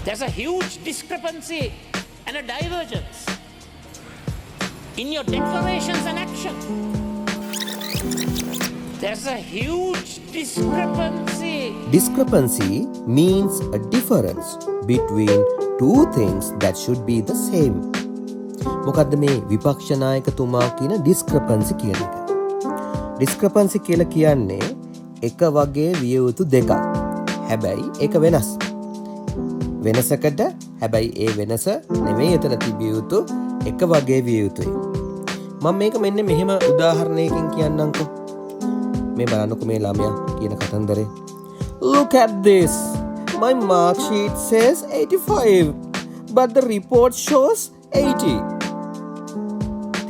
There's a huge discrepancy and a divergence in your declarations and action. There's a huge discrepancy. Discrepancy means a difference between two things that should be the same. මොකද්ද මේ විපක්ෂ නායකතුමා කියන discrepancy කියන එක? discrepancy කියලා කියන්නේ එක වගේ විය යුතු දෙකක්. හැබැයි ඒක වෙනස්. වෙනසකට හැබැයි ඒ වෙනස නෙමෙයි එතන තිබිය යුතු එක වගේ විය යුතුයි. මම මේක මෙන්න මෙහෙම උදාහරණයකින් කියන්නම්කෝ. මේ බලන්නකො මේ ළමයා කියන කතන්දරේ. Look at this. My mark sheet says 85 but the report shows 80.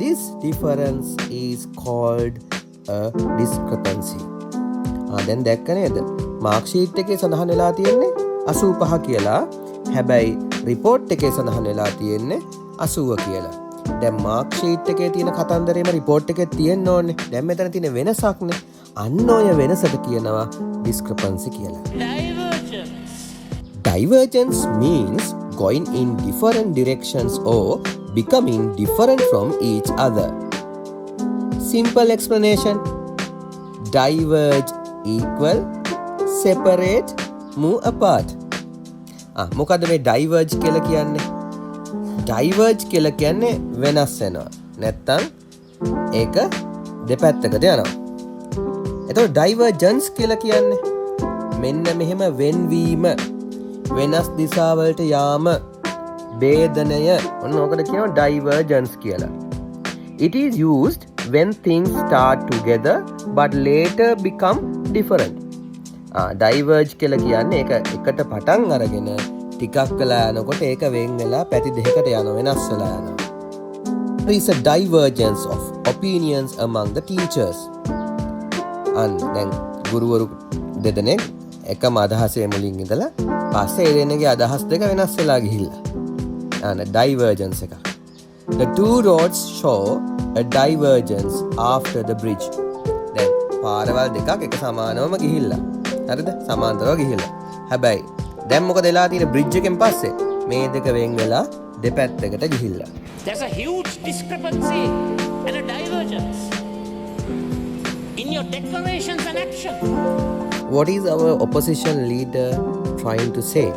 This difference is called a discrepancy. දැන් දැක්ක නේද? mark sheet එකේ සඳහන් වෙලා තියෙන්නේ 85 කියලා. හැබැයි report එකේ සඳහන් වෙලා තියෙන්නේ 80 කියලා. දැන් mark sheet එකේ තියෙන කතන්දරේම report එකේ තියෙන්න ඕනේ. දැන් මෙතන තියෙන වෙනසක් නේ. අන්න ඔය වෙනසට කියනවා discrepancy කියලා. Divergence means going in different directions or becoming different from each other. Simple explanation. Diverge equal separate, move apart. මොකද මේ diverge කියලා කියන්නේ? Diverge කියලා කියන්නේ වෙනස් වෙනවා. නැත්තම් ඒක දෙපැත්තකට යනවා. එතකොට divergence කියලා කියන්නේ මෙන්න මෙහෙම වෙන්වීම, වෙනස් දිශාවලට යාම, ભેදනය. ඔන්න ඕකට කියනවා divergence කියලා. It is used when things start together but later become different. diverge කියලා කියන්නේ ඒක එකට පටන් අරගෙන ටිකක් වෙලා යනකොට ඒක වෙන් වෙලා පැති දෙකකට යනවා, වෙනස් වෙලා යනවා. There is a divergence of opinions among the teachers. දැන් ගුරුවරු දෙදෙනෙක් එකම අදහසේ මුලින් ඉඳලා පස්සේ ඒ දෙන්නගේ අදහස් දෙක වෙනස් වෙලා ගිහිල්ලා. divergence එක. The two roads show a divergence after the bridge. දැන් පාරවල් දෙකක් එක සමානවම ගිහිල්ලා. හරිද? සමාන්තරව ගිහිල්ලා. හැබැයි දැන් මොකද වෙලා තියෙන්නේ bridge එකෙන් පස්සේ? මේ දෙක වෙන් වෙලා දෙපැත්තකට ගිහිල්ලා. There's a huge discrepancy and a divergence in your declarations and action. What is our opposition leader trying to say?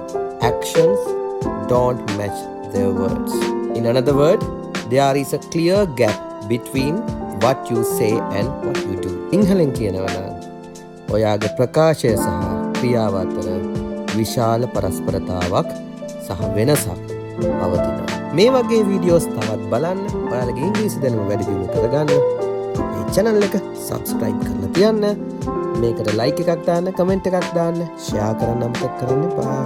Actions don't match their words. In another word, there is a clear gap between what you say and what you do. සිංහලෙන් කියනවා නම් ඔයාගේ ප්‍රකාශය සහ ක්‍රියාව අතර විශාල පරස්පරතාවක් සහ වෙනසක් පවතිනවා. මේ වගේ වීඩියෝස් තවත් බලන්න, ඔයාලගේ ඉංග්‍රීසි දැනුම වැඩි දියුණු කරගන්න මේ channel එක subscribe කරලා තියන්න. මේකට like එකක් දාන්න, comment එකක් දාන්න, share කරන්න අමතක කරන්න එපා.